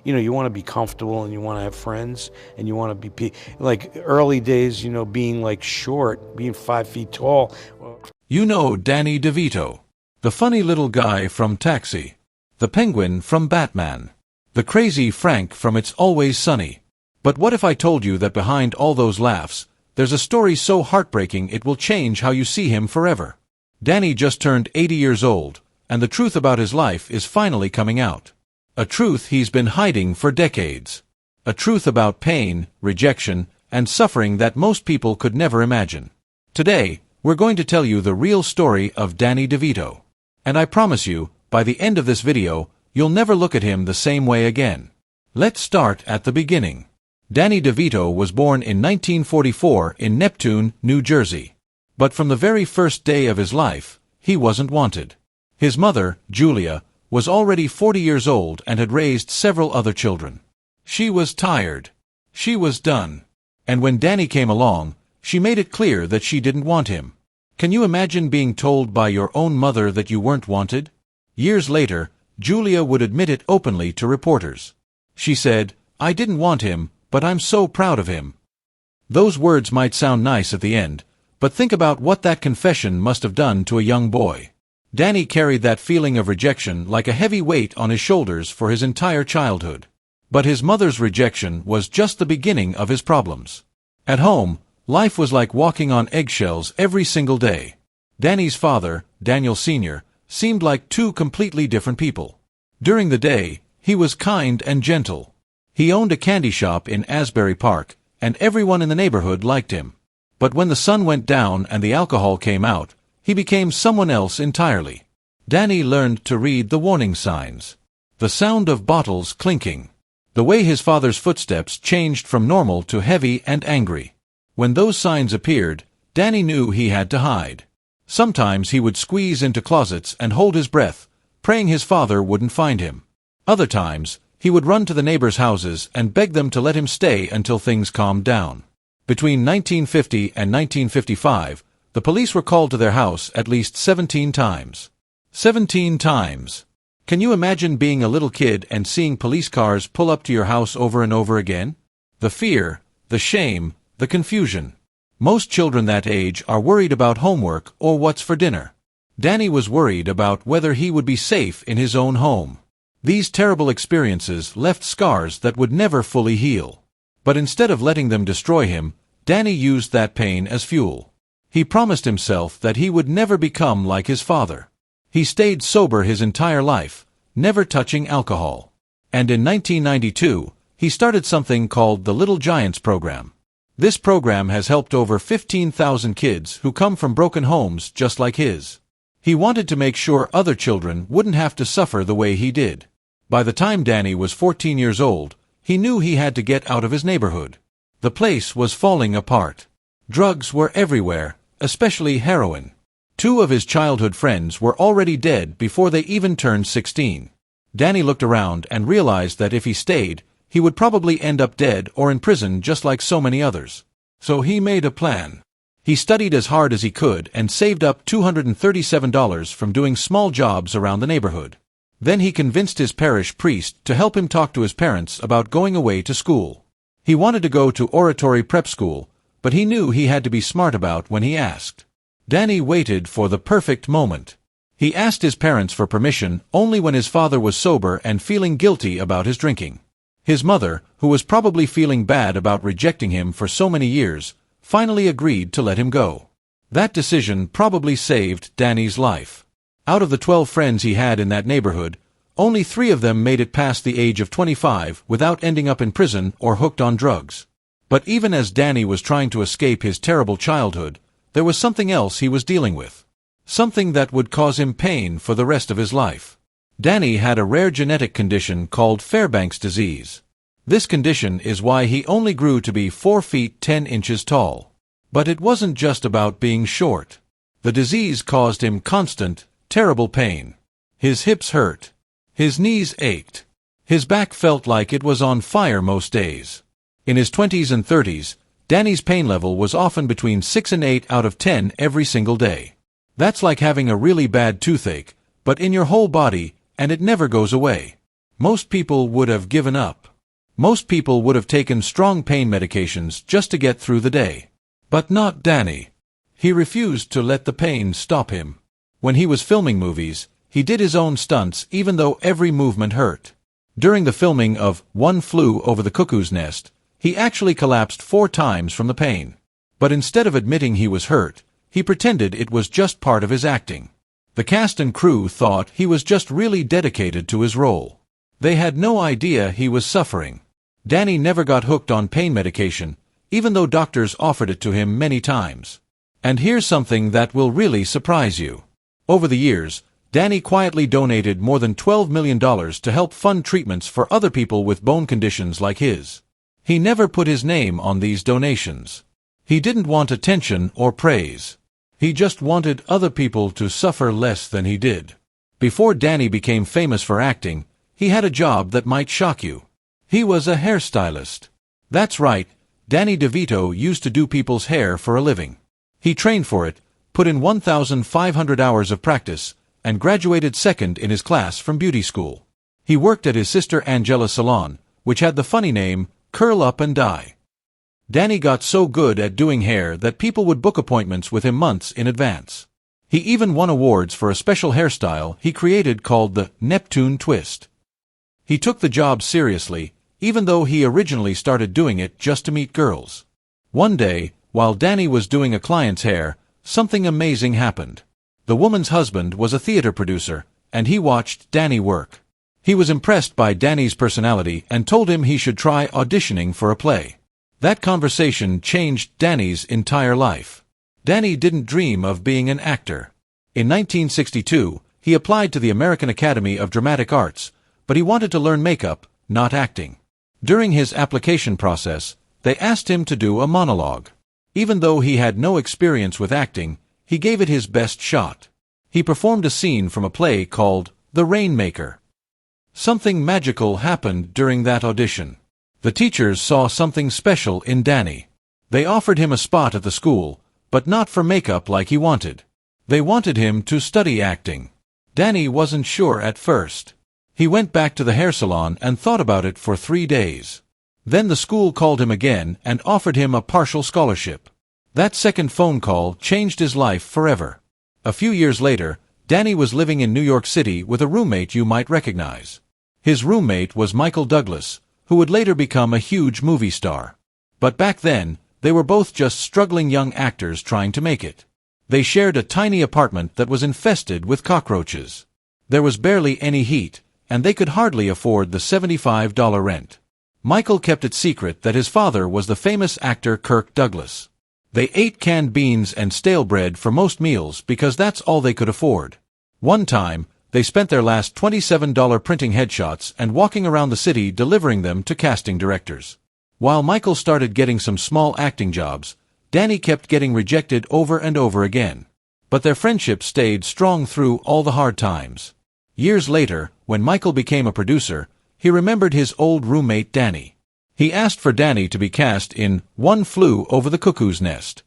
you want to be comfortable and you want to have friends and you want to be like early days, being like short, being 5 feet tall. You know Danny Devito, the funny little guy from Taxi, the penguin from Batman, the crazy Frank from It's Always Sunny. But what if I told you that behind all those laughs, there's a story so heartbreaking it will change how you see him forever? Danny just turned 80 years old, and the truth about his life is finally coming out. A truth he's been hiding for decades. A truth about pain, rejection, and suffering that most people could never imagine. Today, we're going to tell you the real story of Danny Devito. And I promise you, by the end of this video, you'll never look at him the same way again. Let's start at the beginning. Danny Devito was born in 1944 in Neptune, New Jersey. But from the very first day of his life, he wasn't wanted. His mother, Julia, was already 40 years old and had raised several other children. She was tired. She was done. And when Danny came along, she made it clear that she didn't want him. Can you imagine being told by your own mother that you weren't wanted? Years later, Julia would admit it openly to reporters. She said, "I didn't want him, but I'm so proud of him." Those words might sound nice at the end, but think about what that confession must have done to a young boy. Danny carried that feeling of rejection like a heavy weight on his shoulders for his entire childhood. But his mother's rejection was just the beginning of his problems. At home, life was like walking on eggshells every single day. Danny's father, Daniel Sr., seemed like two completely different people. During the day, he was kind and gentle. He owned a candy shop in Asbury Park, and everyone in the neighborhood liked him. But when the sun went down and the alcohol came out, he became someone else entirely. Danny learned to read the warning signs. The sound of bottles clinking. The way his father's footsteps changed from normal to heavy and angry. When those signs appeared, Danny knew he had to hide. Sometimes he would squeeze into closets and hold his breath, praying his father wouldn't find him. Other times, he would run to the neighbors' houses and beg them to let him stay until things calmed down. Between 1950 and 1955, the police were called to their house at least 17 times. 17 times. Can you imagine being a little kid and seeing police cars pull up to your house over and over again? The fear, the shame, the confusion. Most children that age are worried about homework or what's for dinner. Danny was worried about whether he would be safe in his own home. These terrible experiences left scars that would never fully heal. But instead of letting them destroy him, Danny used that pain as fuel. He promised himself that he would never become like his father. He stayed sober his entire life, never touching alcohol. And in 1992, he started something called the Little Giants program. This program has helped over 15,000 kids who come from broken homes just like his. He wanted to make sure other children wouldn't have to suffer the way he did. By the time Danny was 14 years old, he knew he had to get out of his neighborhood. The place was falling apart. Drugs were everywhere, especially heroin. 2 of his childhood friends were already dead before they even turned 16. Danny looked around and realized that if he stayed, he would probably end up dead or in prison just like so many others. So he made a plan. He studied as hard as he could and saved up $237 from doing small jobs around the neighborhood. Then he convinced his parish priest to help him talk to his parents about going away to school. He wanted to go to oratory prep school, but he knew he had to be smart about when he asked. Danny waited for the perfect moment. He asked his parents for permission only when his father was sober and feeling guilty about his drinking. His mother, who was probably feeling bad about rejecting him for so many years, finally agreed to let him go. That decision probably saved Danny's life. Out of the 12 friends he had in that neighborhood, only 3 of them made it past the age of 25 without ending up in prison or hooked on drugs. But even as Danny was trying to escape his terrible childhood, there was something else he was dealing with. Something that would cause him pain for the rest of his life. Danny had a rare genetic condition called Fairbanks disease. This condition is why he only grew to be 4 feet 10 inches tall. But it wasn't just about being short. The disease caused him constant, terrible pain. His hips hurt. His knees ached. His back felt like it was on fire most days. In his 20s and 30s, Danny's pain level was often between 6 and 8 out of 10 every single day. That's like having a really bad toothache, but in your whole body, and it never goes away. Most people would have given up. Most people would have taken strong pain medications just to get through the day. But not Danny. He refused to let the pain stop him. When he was filming movies, he did his own stunts even though every movement hurt. During the filming of One Flew Over the Cuckoo's Nest, he actually collapsed 4 times from the pain. But instead of admitting he was hurt, he pretended it was just part of his acting. The cast and crew thought he was just really dedicated to his role. They had no idea he was suffering. Danny never got hooked on pain medication, even though doctors offered it to him many times. And here's something that will really surprise you. Over the years, Danny quietly donated more than $12 million to help fund treatments for other people with bone conditions like his. He never put his name on these donations. He didn't want attention or praise. He just wanted other people to suffer less than he did. Before Danny became famous for acting, he had a job that might shock you. He was a hairstylist. That's right, Danny Devito used to do people's hair for a living. He trained for it, put in 1,500 hours of practice, and graduated second in his class from beauty school. He worked at his sister Angela's salon, which had the funny name, Curl Up and Dye. Danny got so good at doing hair that people would book appointments with him months in advance. He even won awards for a special hairstyle he created called the Neptune Twist. He took the job seriously, even though he originally started doing it just to meet girls. One day, while Danny was doing a client's hair, something amazing happened. The woman's husband was a theater producer, and he watched Danny work. He was impressed by Danny's personality and told him he should try auditioning for a play. That conversation changed Danny's entire life. Danny didn't dream of being an actor. In 1962, he applied to the American Academy of Dramatic Arts, but he wanted to learn makeup, not acting. During his application process, they asked him to do a monologue. Even though he had no experience with acting, he gave it his best shot. He performed a scene from a play called The Rainmaker. Something magical happened during that audition. The teachers saw something special in Danny. They offered him a spot at the school, but not for makeup like he wanted. They wanted him to study acting. Danny wasn't sure at first. He went back to the hair salon and thought about it for 3 days. Then the school called him again and offered him a partial scholarship. That second phone call changed his life forever. A few years later, Danny was living in New York City with a roommate you might recognize. His roommate was Michael Douglas, who would later become a huge movie star. But back then, they were both just struggling young actors trying to make it. They shared a tiny apartment that was infested with cockroaches. There was barely any heat, and they could hardly afford the $75 rent. Michael kept it secret that his father was the famous actor Kirk Douglas. They ate canned beans and stale bread for most meals because that's all they could afford. One time, they spent their last $27 printing headshots and walking around the city delivering them to casting directors. While Michael started getting some small acting jobs, Danny kept getting rejected over and over again. But their friendship stayed strong through all the hard times. Years later, when Michael became a producer, he remembered his old roommate Danny. He asked for Danny to be cast in One Flew Over the Cuckoo's Nest.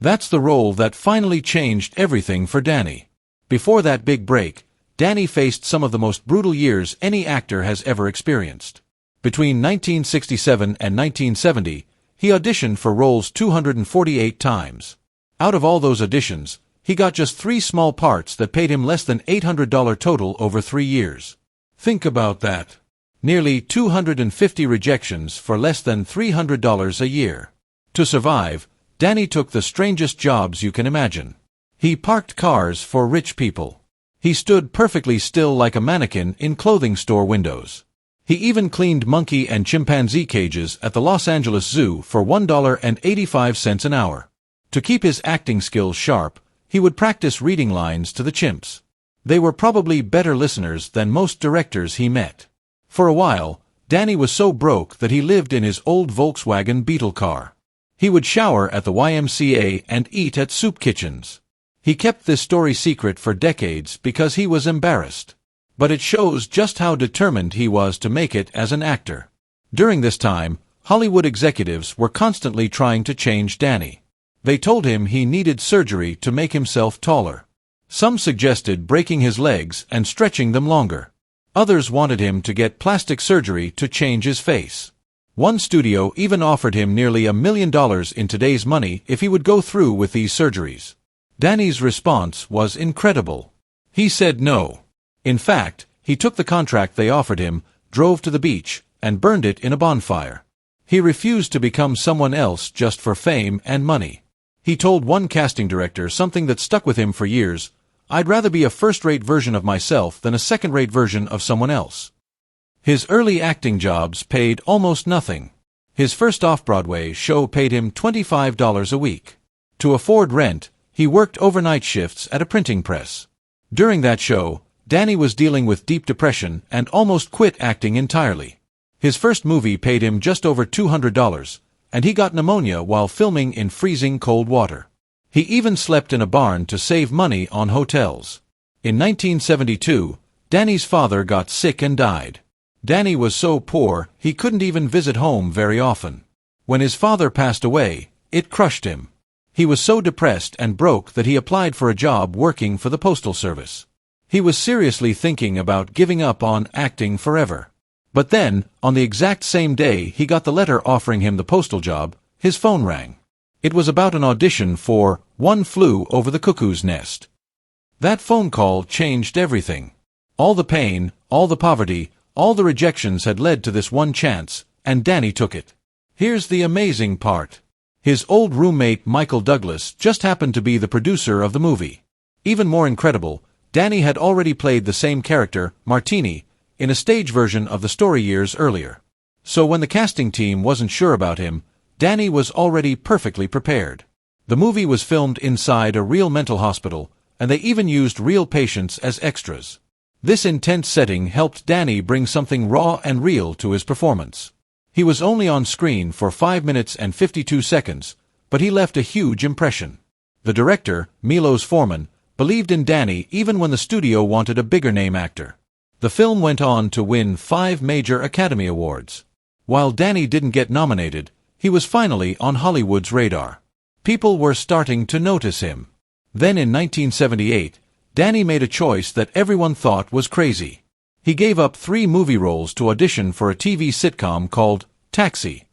That's the role that finally changed everything for Danny. Before that big break, Danny faced some of the most brutal years any actor has ever experienced. Between 1967 and 1970, he auditioned for roles 248 times. Out of all those auditions, he got just 3 small parts that paid him less than $800 total over 3 years. Think about that. Nearly 250 rejections for less than $300 a year. To survive, Danny took the strangest jobs you can imagine. He parked cars for rich people. He stood perfectly still like a mannequin in clothing store windows. He even cleaned monkey and chimpanzee cages at the Los Angeles Zoo for $1.85 an hour. To keep his acting skills sharp, he would practice reading lines to the chimps. They were probably better listeners than most directors he met. For a while, Danny was so broke that he lived in his old Volkswagen Beetle car. He would shower at the YMCA and eat at soup kitchens. He kept this story secret for decades because he was embarrassed. But it shows just how determined he was to make it as an actor. During this time, Hollywood executives were constantly trying to change Danny. They told him he needed surgery to make himself taller. Some suggested breaking his legs and stretching them longer. Others wanted him to get plastic surgery to change his face. One studio even offered him nearly $1 million in today's money if he would go through with these surgeries. Danny's response was incredible. He said no. In fact, he took the contract they offered him, drove to the beach, and burned it in a bonfire. He refused to become someone else just for fame and money. He told one casting director something that stuck with him for years: "I'd rather be a first-rate version of myself than a second-rate version of someone else." His early acting jobs paid almost nothing. His first off-Broadway show paid him $25 a week. To afford rent, he worked overnight shifts at a printing press. During that show, Danny was dealing with deep depression and almost quit acting entirely. His first movie paid him just over $200, and he got pneumonia while filming in freezing cold water. He even slept in a barn to save money on hotels. In 1972, Danny's father got sick and died. Danny was so poor, he couldn't even visit home very often. When his father passed away, it crushed him. He was so depressed and broke that he applied for a job working for the Postal Service. He was seriously thinking about giving up on acting forever. But then, on the exact same day he got the letter offering him the postal job, his phone rang. It was about an audition for One Flew Over the Cuckoo's Nest. That phone call changed everything. All the pain, all the poverty, all the rejections had led to this one chance, and Danny took it. Here's the amazing part. His old roommate Michael Douglas just happened to be the producer of the movie. Even more incredible, Danny had already played the same character, Martini, in a stage version of the story years earlier. So when the casting team wasn't sure about him, Danny was already perfectly prepared. The movie was filmed inside a real mental hospital, and they even used real patients as extras. This intense setting helped Danny bring something raw and real to his performance. He was only on screen for 5 minutes and 52 seconds, but he left a huge impression. The director, Milos Forman, believed in Danny even when the studio wanted a bigger-name actor. The film went on to win 5 major Academy Awards. While Danny didn't get nominated, he was finally on Hollywood's radar. People were starting to notice him. Then in 1978, Danny made a choice that everyone thought was crazy. He gave up 3 movie roles to audition for a TV sitcom called Taxi.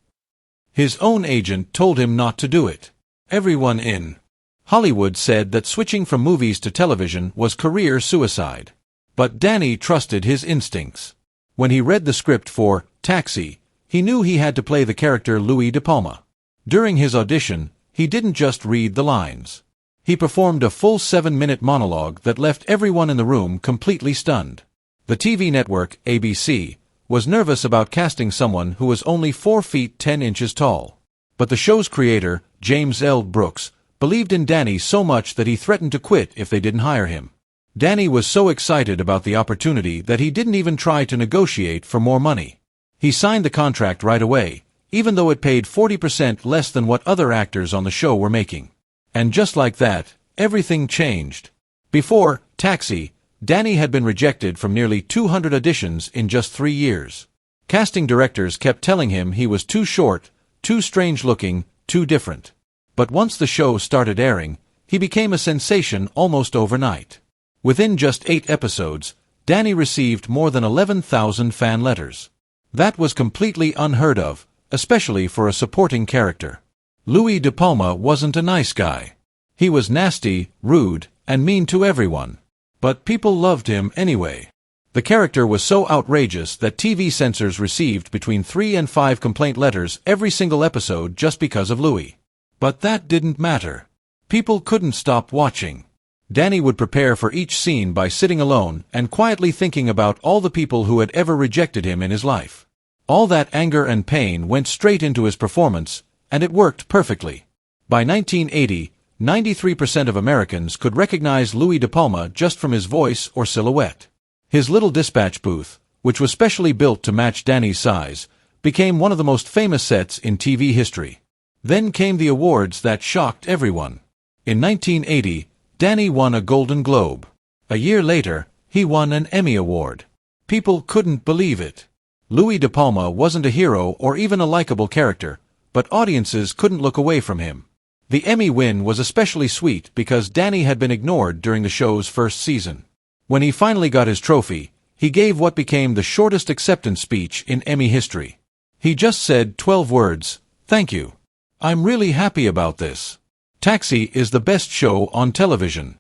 His own agent told him not to do it. Everyone in Hollywood said that switching from movies to television was career suicide. But Danny trusted his instincts. When he read the script for Taxi, he knew he had to play the character Louis De Palma. During his audition, he didn't just read the lines. He performed a full 7-minute monologue that left everyone in the room completely stunned. The TV network, ABC, was nervous about casting someone who was only 4 feet 10 inches tall. But the show's creator, James L. Brooks, believed in Danny so much that he threatened to quit if they didn't hire him. Danny was so excited about the opportunity that he didn't even try to negotiate for more money. He signed the contract right away, even though it paid 40% less than what other actors on the show were making. And just like that, everything changed. Before Taxi, Danny had been rejected from nearly 200 auditions in just 3 years. Casting directors kept telling him he was too short, too strange-looking, too different. But once the show started airing, he became a sensation almost overnight. Within just 8 episodes, Danny received more than 11,000 fan letters. That was completely unheard of, especially for a supporting character. Louis De Palma wasn't a nice guy. He was nasty, rude, and mean to everyone. But people loved him anyway. The character was so outrageous that TV censors received between 3 and 5 complaint letters every single episode just because of Louis. But that didn't matter. People couldn't stop watching. Danny would prepare for each scene by sitting alone and quietly thinking about all the people who had ever rejected him in his life. All that anger and pain went straight into his performance, and it worked perfectly. By 1980, 93% of Americans could recognize Louis De Palma just from his voice or silhouette. His little dispatch booth, which was specially built to match Danny's size, became one of the most famous sets in TV history. Then came the awards that shocked everyone. In 1980, Danny won a Golden Globe. A year later, he won an Emmy Award. People couldn't believe it. Louis De Palma wasn't a hero or even a likable character, but audiences couldn't look away from him. The Emmy win was especially sweet because Danny had been ignored during the show's first season. When he finally got his trophy, He gave what became the shortest acceptance speech in Emmy history. He just said 12 words, "Thank you. I'm really happy about this. Taxi is the best show on television."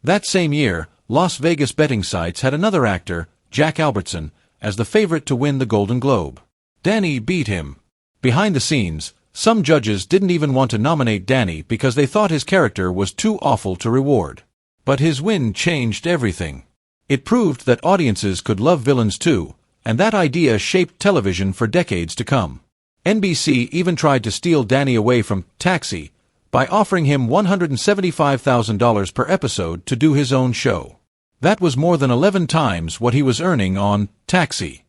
That same year, Las Vegas betting sites had another actor, Jack Albertson, as the favorite to win the Golden Globe. Danny beat him. Behind the scenes, some judges didn't even want to nominate Danny because they thought his character was too awful to reward. But his win changed everything. It proved that audiences could love villains too, and that idea shaped television for decades to come. NBC even tried to steal Danny away from Taxi by offering him $175,000 per episode to do his own show. That was more than 11 times what he was earning on Taxi.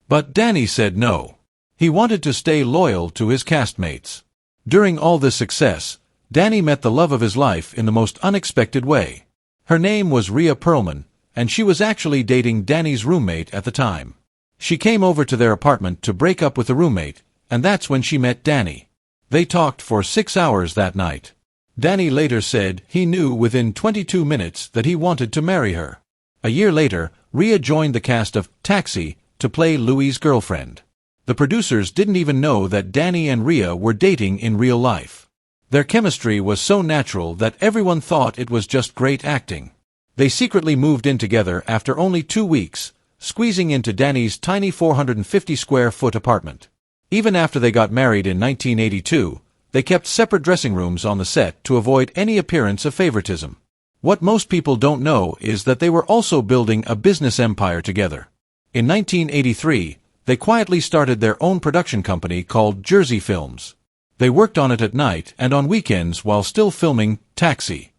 But Danny said no. He wanted to stay loyal to his castmates. During all this success, Danny met the love of his life in the most unexpected way. Her name was Rhea Perlman, and she was actually dating Danny's roommate at the time. She came over to their apartment to break up with the roommate, and that's when she met Danny. They talked for 6 hours that night. Danny later said he knew within 22 minutes that he wanted to marry her. A year later, Rhea joined the cast of Taxi to play Louis' girlfriend. The producers didn't even know that Danny and Rhea were dating in real life. Their chemistry was so natural that everyone thought it was just great acting. They secretly moved in together after only 2 weeks, squeezing into Danny's tiny 450-square-foot apartment. Even after they got married in 1982, they kept separate dressing rooms on the set to avoid any appearance of favoritism. What most people don't know is that they were also building a business empire together. In 1983, they quietly started their own production company called Jersey Films. They worked on it at night and on weekends while still filming Taxi.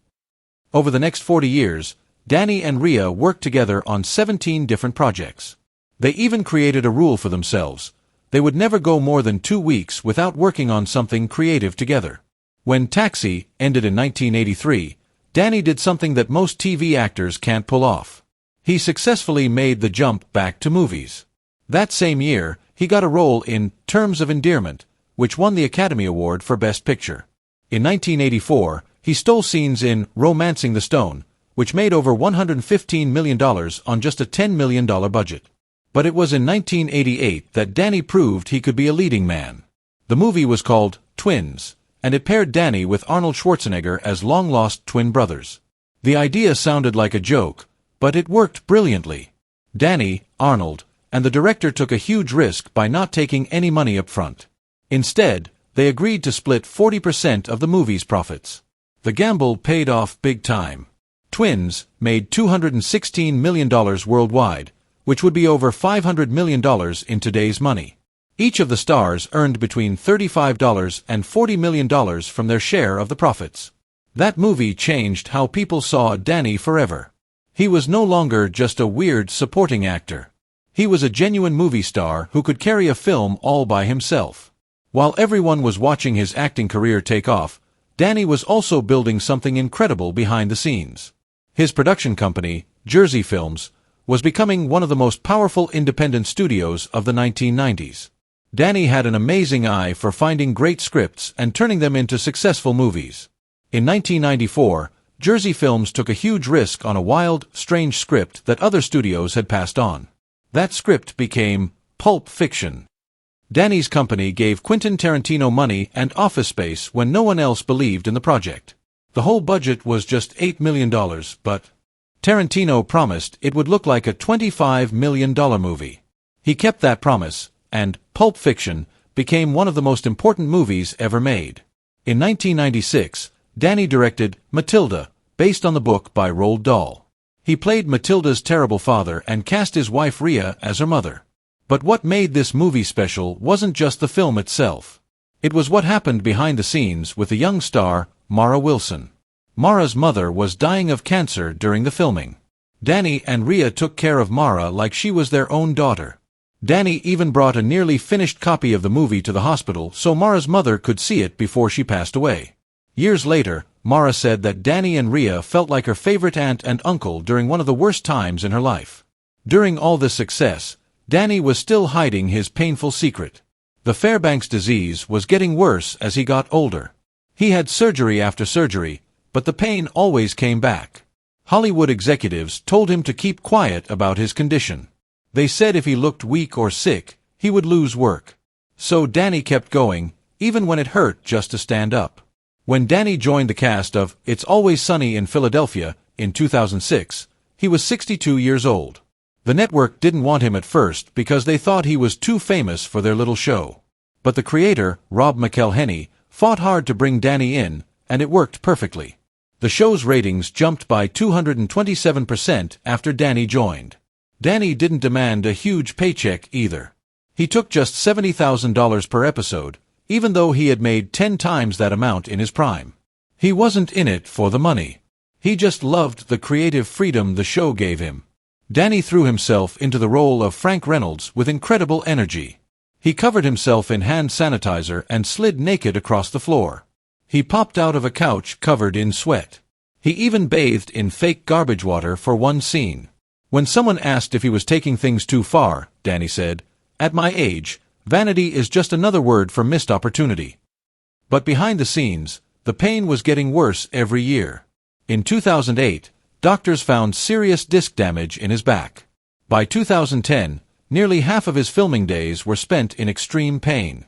Over the next 40 years, Danny and Rhea worked together on 17 different projects. They even created a rule for themselves. They would never go more than 2 weeks without working on something creative together. When Taxi ended in 1983, Danny did something that most TV actors can't pull off. He successfully made the jump back to movies. That same year, he got a role in Terms of Endearment, which won the Academy Award for Best Picture. In 1984, he stole scenes in Romancing the Stone, which made over $115 million on just a $10 million budget. But it was in 1988 that Danny proved he could be a leading man. The movie was called Twins, and it paired Danny with Arnold Schwarzenegger as long-lost twin brothers. The idea sounded like a joke, but it worked brilliantly. Danny, Arnold, and the director took a huge risk by not taking any money up front. Instead, they agreed to split 40% of the movie's profits. The gamble paid off big time. Twins made $216 million worldwide, which would be over $500 million in today's money. Each of the stars earned between $35 and $40 million from their share of the profits. That movie changed how people saw Danny forever. He was no longer just a weird supporting actor. He was a genuine movie star who could carry a film all by himself. While everyone was watching his acting career take off, Danny was also building something incredible behind the scenes. His production company, Jersey Films, was becoming one of the most powerful independent studios of the 1990s. Danny had an amazing eye for finding great scripts and turning them into successful movies. In 1994, Jersey Films took a huge risk on a wild, strange script that other studios had passed on. That script became Pulp Fiction. Danny's company gave Quentin Tarantino money and office space when no one else believed in the project. The whole budget was just $8 million, but Tarantino promised it would look like a $25 million movie. He kept that promise, and Pulp Fiction became one of the most important movies ever made. In 1996, Danny directed Matilda, based on the book by Roald Dahl. He played Matilda's terrible father and cast his wife Rhea as her mother. But what made this movie special wasn't just the film itself. It was what happened behind the scenes with the young star, Mara Wilson. Mara's mother was dying of cancer during the filming. Danny and Rhea took care of Mara like she was their own daughter. Danny even brought a nearly finished copy of the movie to the hospital so Mara's mother could see it before she passed away. Years later, Mara said that Danny and Rhea felt like her favorite aunt and uncle during one of the worst times in her life. During all this success, Danny was still hiding his painful secret. The Fairbanks disease was getting worse as he got older. He had surgery after surgery, but the pain always came back. Hollywood executives told him to keep quiet about his condition. They said if he looked weak or sick, he would lose work. So Danny kept going, even when it hurt just to stand up. When Danny joined the cast of It's Always Sunny in Philadelphia in 2006, he was 62 years old. The network didn't want him at first because they thought he was too famous for their little show. But the creator, Rob McElhenney, fought hard to bring Danny in, and it worked perfectly. The show's ratings jumped by 227% after Danny joined. Danny didn't demand a huge paycheck either. He took just $70,000 per episode, even though he had made 10 times that amount in his prime. He wasn't in it for the money. He just loved the creative freedom the show gave him. Danny threw himself into the role of Frank Reynolds with incredible energy. He covered himself in hand sanitizer and slid naked across the floor. He popped out of a couch covered in sweat. He even bathed in fake garbage water for one scene. When someone asked if he was taking things too far, Danny said, "At my age, vanity is just another word for missed opportunity." But behind the scenes, the pain was getting worse every year. In 2008, doctors found serious disc damage in his back. By 2010, nearly half of his filming days were spent in extreme pain.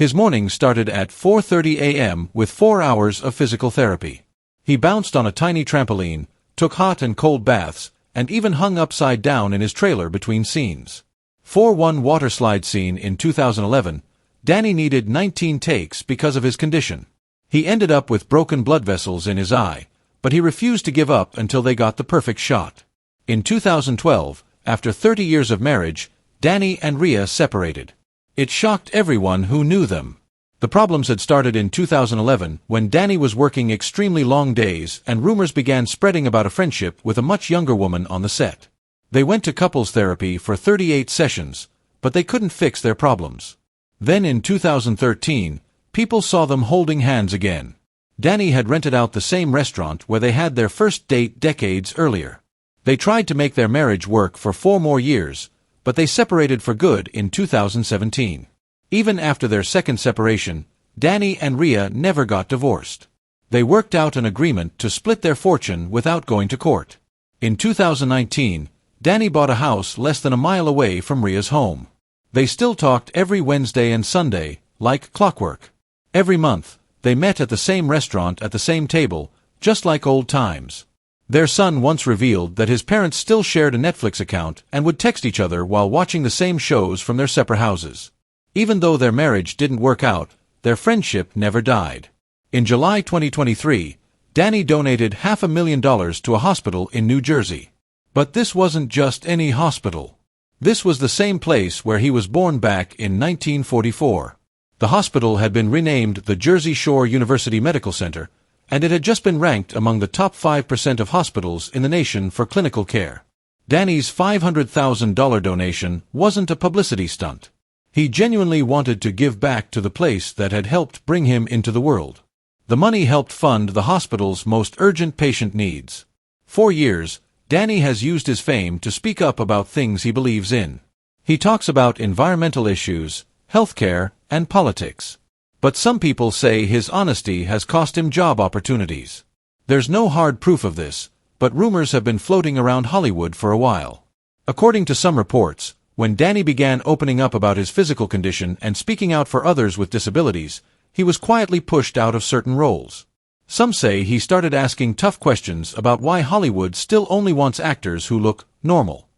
His mornings started at 4:30 a.m. with 4 hours of physical therapy. He bounced on a tiny trampoline, took hot and cold baths, and even hung upside down in his trailer between scenes. For one water slide scene in 2011, Danny needed 19 takes because of his condition. He ended up with broken blood vessels in his eye, but he refused to give up until they got the perfect shot. In 2012, after 30 years of marriage, Danny and Rhea separated. It shocked everyone who knew them. The problems had started in 2011 when Danny was working extremely long days and rumors began spreading about a friendship with a much younger woman on the set. They went to couples therapy for 38 sessions, but they couldn't fix their problems. Then in 2013, people saw them holding hands again. Danny had rented out the same restaurant where they had their first date decades earlier. They tried to make their marriage work for 4 more years, but they separated for good in 2017. Even after their second separation, Danny and Rhea never got divorced. They worked out an agreement to split their fortune without going to court. In 2019, Danny bought a house less than a mile away from Rhea's home. They still talked every Wednesday and Sunday, like clockwork. Every month, they met at the same restaurant at the same table, just like old times. Their son once revealed that his parents still shared a Netflix account and would text each other while watching the same shows from their separate houses. Even though their marriage didn't work out, their friendship never died. In July 2023, Danny donated $500,000 to a hospital in New Jersey. But this wasn't just any hospital. This was the same place where he was born back in 1944. The hospital had been renamed the Jersey Shore University Medical Center, and it had just been ranked among the top 5% of hospitals in the nation for clinical care. Danny's $500,000 donation wasn't a publicity stunt. He genuinely wanted to give back to the place that had helped bring him into the world. The money helped fund the hospital's most urgent patient needs. For years, Danny has used his fame to speak up about things he believes in. He talks about environmental issues, healthcare, and politics. But some people say his honesty has cost him job opportunities. There's no hard proof of this, but rumors have been floating around Hollywood for a while. According to some reports, when Danny began opening up about his physical condition and speaking out for others with disabilities, he was quietly pushed out of certain roles. Some say he started asking tough questions about why Hollywood still only wants actors who look normal.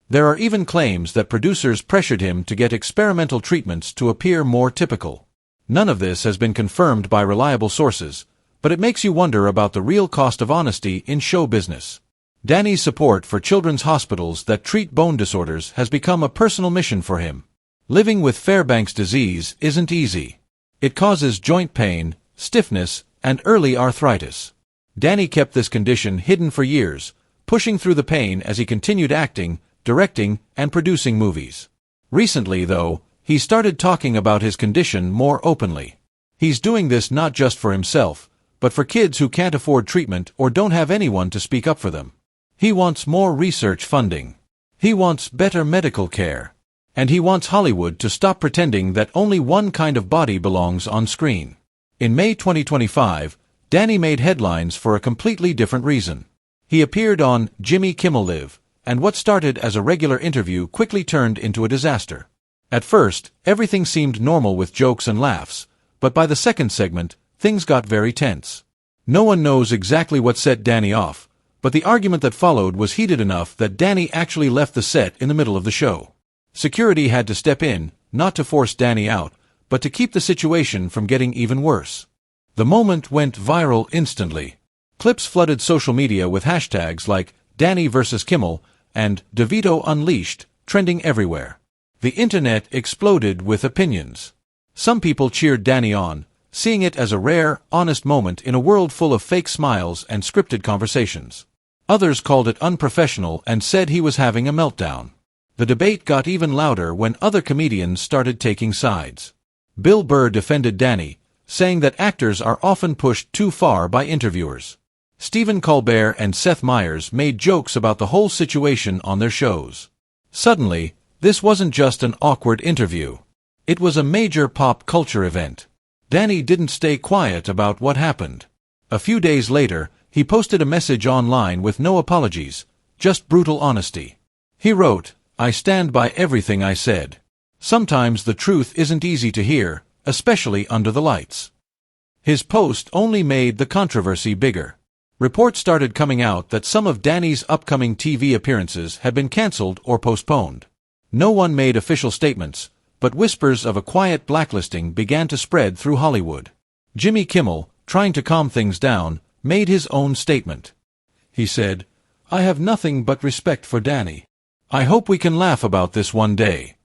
There are even claims that producers pressured him to get experimental treatments to appear more typical. None of this has been confirmed by reliable sources, but it makes you wonder about the real cost of honesty in show business. Danny's support for children's hospitals that treat bone disorders has become a personal mission for him. Living with Fairbanks disease isn't easy. It causes joint pain, stiffness, and early arthritis. Danny kept this condition hidden for years, pushing through the pain as he continued acting, directing, and producing movies. Recently, though, he started talking about his condition more openly. He's doing this not just for himself, but for kids who can't afford treatment or don't have anyone to speak up for them. He wants more research funding. He wants better medical care. And he wants Hollywood to stop pretending that only one kind of body belongs on screen. In May 2025, Danny made headlines for a completely different reason. He appeared on Jimmy Kimmel Live, and what started as a regular interview quickly turned into a disaster. At first, everything seemed normal with jokes and laughs, but by the second segment, things got very tense. No one knows exactly what set Danny off, but the argument that followed was heated enough that Danny actually left the set in the middle of the show. Security had to step in, not to force Danny out, but to keep the situation from getting even worse. The moment went viral instantly. Clips flooded social media with hashtags like Danny vs. Kimmel and Devito Unleashed trending everywhere. The internet exploded with opinions. Some people cheered Danny on, seeing it as a rare, honest moment in a world full of fake smiles and scripted conversations. Others called it unprofessional and said he was having a meltdown. The debate got even louder when other comedians started taking sides. Bill Burr defended Danny, saying that actors are often pushed too far by interviewers. Stephen Colbert and Seth Meyers made jokes about the whole situation on their shows. Suddenly, this wasn't just an awkward interview. It was a major pop culture event. Danny didn't stay quiet about what happened. A few days later, he posted a message online with no apologies, just brutal honesty. He wrote, "I stand by everything I said. Sometimes the truth isn't easy to hear, especially under the lights." His post only made the controversy bigger. Reports started coming out that some of Danny's upcoming TV appearances had been canceled or postponed. No one made official statements, but whispers of a quiet blacklisting began to spread through Hollywood. Jimmy Kimmel, trying to calm things down, made his own statement. He said, "I have nothing but respect for Danny. I hope we can laugh about this one day."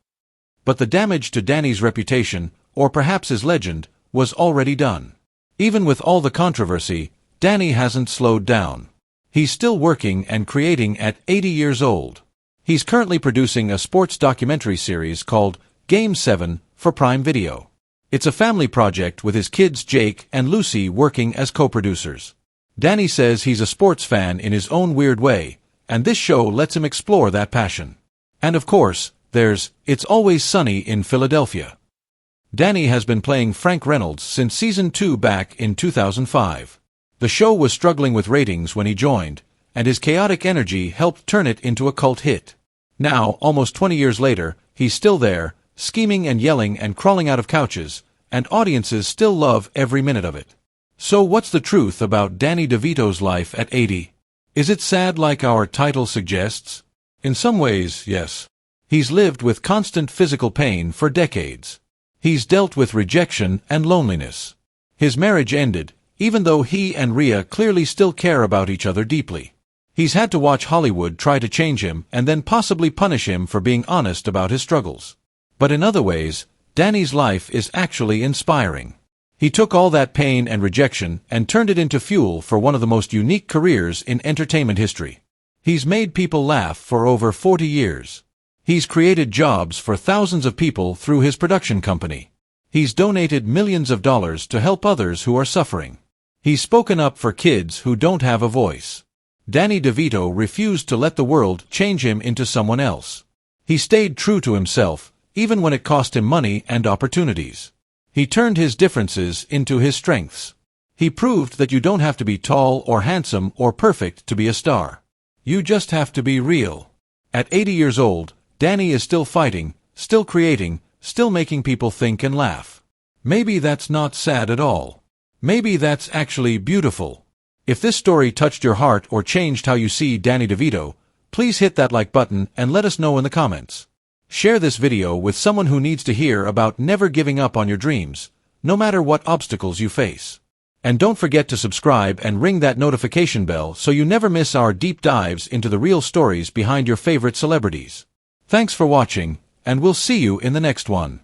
But the damage to Danny's reputation, or perhaps his legend, was already done. Even with all the controversy, Danny hasn't slowed down. He's still working and creating at 80 years old. He's currently producing a sports documentary series called Game 7 for Prime Video. It's a family project with his kids Jake and Lucy working as co-producers. Danny says he's a sports fan in his own weird way, and this show lets him explore that passion. And of course, there's It's Always Sunny in Philadelphia. Danny has been playing Frank Reynolds since Season 2 back in 2005. The show was struggling with ratings when he joined, and his chaotic energy helped turn it into a cult hit. Now, almost 20 years later, he's still there, scheming and yelling and crawling out of couches, and audiences still love every minute of it. So what's the truth about Danny DeVito's life at 80? Is it sad like our title suggests? In some ways, yes. He's lived with constant physical pain for decades. He's dealt with rejection and loneliness. His marriage ended, even though he and Rhea clearly still care about each other deeply. He's had to watch Hollywood try to change him and then possibly punish him for being honest about his struggles. But in other ways, Danny's life is actually inspiring. He took all that pain and rejection and turned it into fuel for one of the most unique careers in entertainment history. He's made people laugh for over 40 years. He's created jobs for thousands of people through his production company. He's donated millions of dollars to help others who are suffering. He's spoken up for kids who don't have a voice. Danny DeVito refused to let the world change him into someone else. He stayed true to himself, even when it cost him money and opportunities. He turned his differences into his strengths. He proved that you don't have to be tall or handsome or perfect to be a star. You just have to be real. At 80 years old, Danny is still fighting, still creating, still making people think and laugh. Maybe that's not sad at all. Maybe that's actually beautiful. If this story touched your heart or changed how you see Danny DeVito, please hit that like button and let us know in the comments. Share this video with someone who needs to hear about never giving up on your dreams, no matter what obstacles you face. And don't forget to subscribe and ring that notification bell so you never miss our deep dives into the real stories behind your favorite celebrities. Thanks for watching, and we'll see you in the next one.